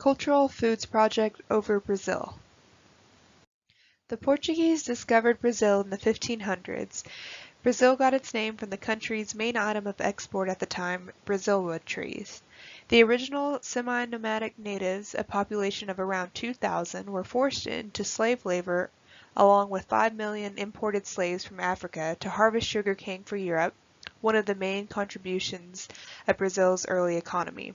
Cultural Foods Project over Brazil. The Portuguese discovered Brazil in the 1500s. Brazil got its name from the country's main item of export at the time, Brazilwood trees. The original semi-nomadic natives, a population of around 2,000, were forced into slave labor along with 5 million imported slaves from Africa to harvest sugarcane for Europe, one of the main contributions of Brazil's early economy.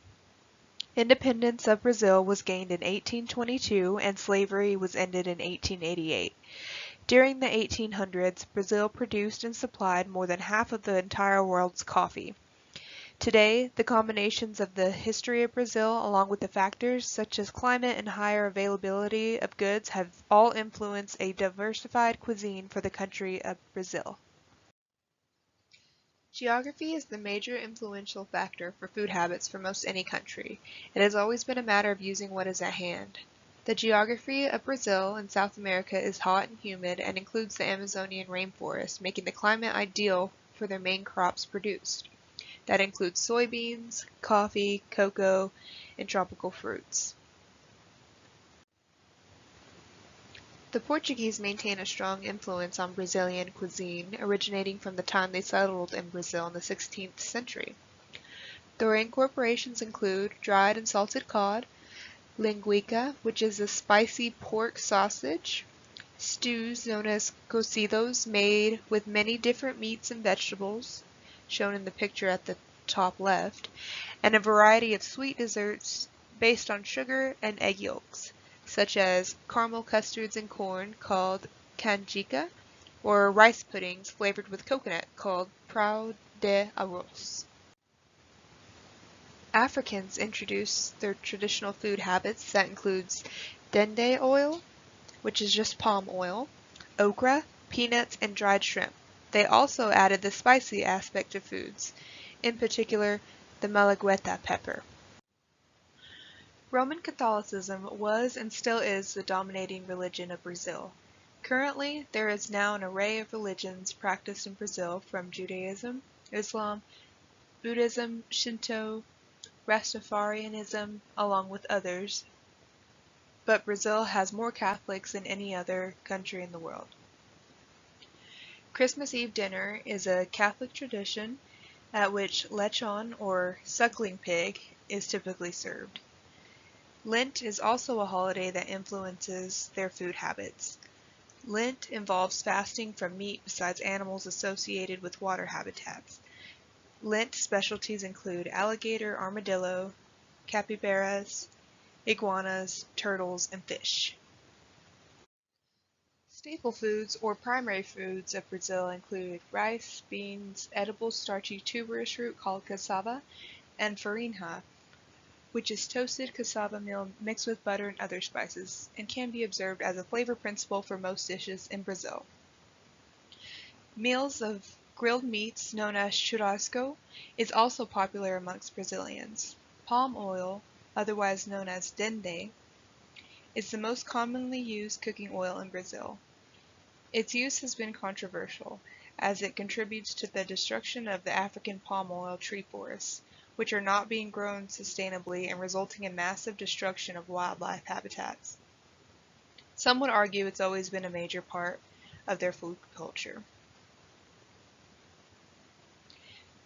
Independence of Brazil was gained in 1822 and slavery was ended in 1888. During the 1800s, Brazil produced and supplied more than half of the entire world's coffee. Today, the combinations of the history of Brazil along with the factors such as climate and higher availability of goods have all influenced a diversified cuisine for the country of Brazil. Geography is the major influential factor for food habits for most any country. It has always been a matter of using what is at hand. The geography of Brazil and South America is hot and humid and includes the Amazonian rainforest, making the climate ideal for their main crops produced. That includes soybeans, coffee, cocoa, and tropical fruits. The Portuguese maintain a strong influence on Brazilian cuisine, originating from the time they settled in Brazil in the 16th century. Their incorporations include dried and salted cod, linguiça, which is a spicy pork sausage, stews known as cocidos made with many different meats and vegetables, shown in the picture at the top left, and a variety of sweet desserts based on sugar and egg yolks, such as caramel custards and corn called canjica, or rice puddings flavored with coconut called pão de arroz. Africans introduced their traditional food habits that includes dende oil, which is just palm oil, okra, peanuts, and dried shrimp. They also added the spicy aspect of foods, in particular the malagueta pepper. Roman Catholicism was and still is the dominating religion of Brazil. Currently, there is now an array of religions practiced in Brazil from Judaism, Islam, Buddhism, Shinto, Rastafarianism, along with others, but Brazil has more Catholics than any other country in the world. Christmas Eve dinner is a Catholic tradition at which lechon, or suckling pig, is typically served. Lent is also a holiday that influences their food habits. Lent involves fasting from meat besides animals associated with water habitats. Lent specialties include alligator, armadillo, capybaras, iguanas, turtles, and fish. Staple foods or primary foods of Brazil include rice, beans, edible starchy tuberous root called cassava, and farinha, which is toasted cassava meal mixed with butter and other spices, and can be observed as a flavor principle for most dishes in Brazil. Meals of grilled meats, known as churrasco, is also popular amongst Brazilians. Palm oil, otherwise known as dende, is the most commonly used cooking oil in Brazil. Its use has been controversial, as it contributes to the destruction of the African palm oil tree forests, which are not being grown sustainably and resulting in massive destruction of wildlife habitats. Some would argue it's always been a major part of their food culture.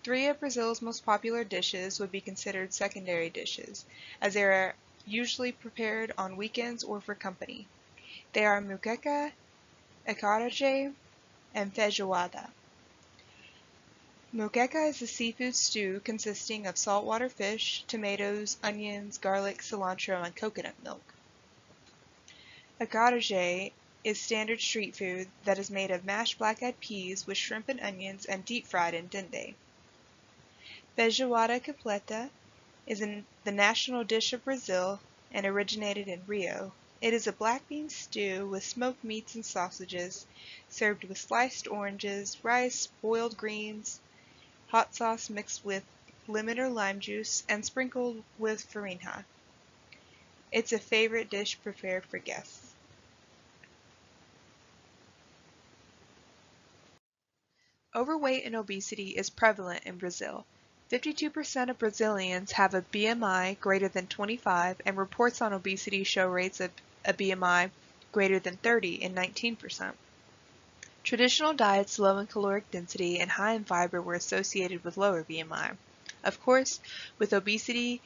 3 of Brazil's most popular dishes would be considered secondary dishes, as they are usually prepared on weekends or for company. They are muqueca, acarajé, and feijoada. Moqueca is a seafood stew consisting of saltwater fish, tomatoes, onions, garlic, cilantro, and coconut milk. Acarajé is standard street food that is made of mashed black-eyed peas with shrimp and onions and deep-fried in dende. Feijoada completa is the national dish of Brazil and originated in Rio. It is a black bean stew with smoked meats and sausages, served with sliced oranges, rice, boiled greens, hot sauce mixed with lemon or lime juice, and sprinkled with farinha. It's a favorite dish prepared for guests. Overweight and obesity is prevalent in Brazil. 52% of Brazilians have a BMI greater than 25, and reports on obesity show rates of a BMI greater than 30 in 19%. Traditional diets low in caloric density and high in fiber were associated with lower BMI. Of course, with obesity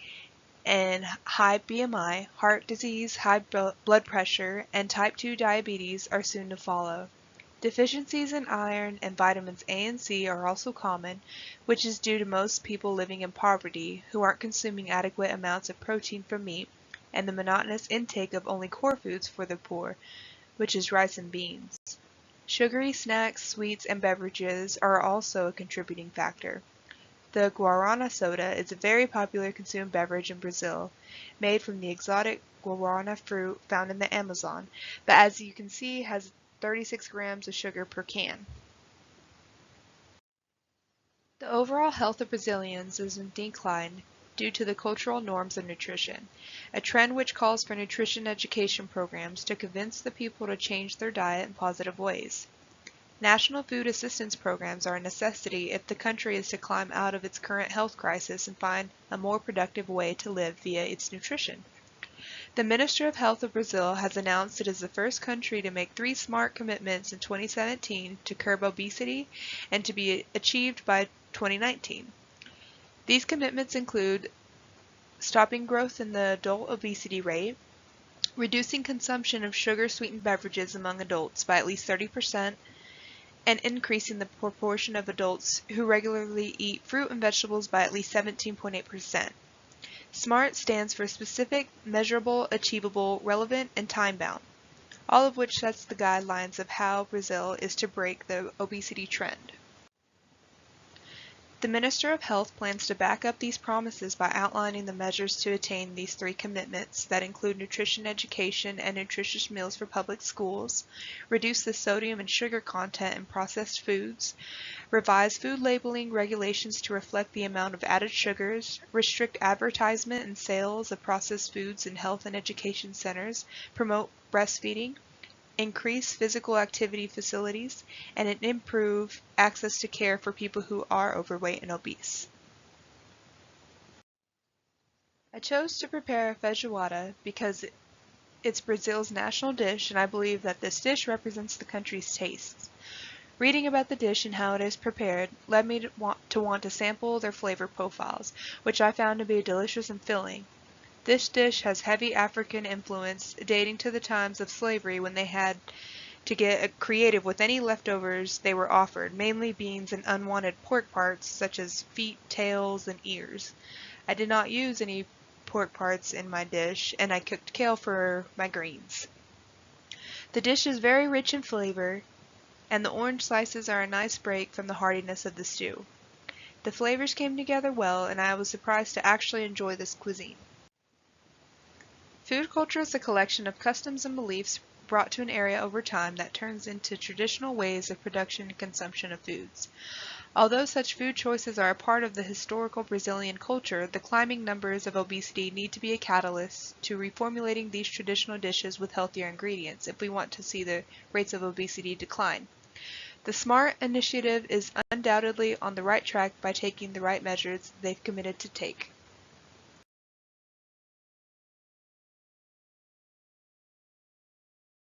and high BMI, heart disease, high blood pressure, and type 2 diabetes are soon to follow. Deficiencies in iron and vitamins A and C are also common, which is due to most people living in poverty who aren't consuming adequate amounts of protein from meat and the monotonous intake of only core foods for the poor, which is rice and beans. Sugary snacks, sweets, and beverages are also a contributing factor. The guarana soda is a very popular consumed beverage in Brazil, made from the exotic guarana fruit found in the Amazon, but as you can see has 36 grams of sugar per can. The overall health of Brazilians is in decline due to the cultural norms of nutrition, a trend which calls for nutrition education programs to convince the people to change their diet in positive ways. National food assistance programs are a necessity if the country is to climb out of its current health crisis and find a more productive way to live via its nutrition. The Minister of Health of Brazil has announced it is the first country to make 3 SMART commitments in 2017 to curb obesity and to be achieved by 2019. These commitments include stopping growth in the adult obesity rate, reducing consumption of sugar-sweetened beverages among adults by at least 30%, and increasing the proportion of adults who regularly eat fruit and vegetables by at least 17.8%. SMART stands for specific, measurable, achievable, relevant, and time-bound, all of which sets the guidelines of how Brazil is to break the obesity trend. The Minister of Health plans to back up these promises by outlining the measures to attain these 3 commitments that include nutrition education and nutritious meals for public schools, reduce the sodium and sugar content in processed foods, revise food labeling regulations to reflect the amount of added sugars, restrict advertisement and sales of processed foods in health and education centers, promote breastfeeding, increase physical activity facilities, and improve access to care for people who are overweight and obese. I chose to prepare a feijoada because it's Brazil's national dish, and I believe that this dish represents the country's tastes. Reading about the dish and how it is prepared led me to want to sample their flavor profiles, which I found to be delicious and filling. This dish has heavy African influence dating to the times of slavery when they had to get creative with any leftovers they were offered, mainly beans and unwanted pork parts such as feet, tails, and ears. I did not use any pork parts in my dish, and I cooked kale for my greens. The dish is very rich in flavor, and the orange slices are a nice break from the heartiness of the stew. The flavors came together well, and I was surprised to actually enjoy this cuisine. Food culture is a collection of customs and beliefs brought to an area over time that turns into traditional ways of production and consumption of foods. Although such food choices are a part of the historical Brazilian culture, the climbing numbers of obesity need to be a catalyst to reformulating these traditional dishes with healthier ingredients if we want to see the rates of obesity decline. The SMART initiative is undoubtedly on the right track by taking the right measures they've committed to take.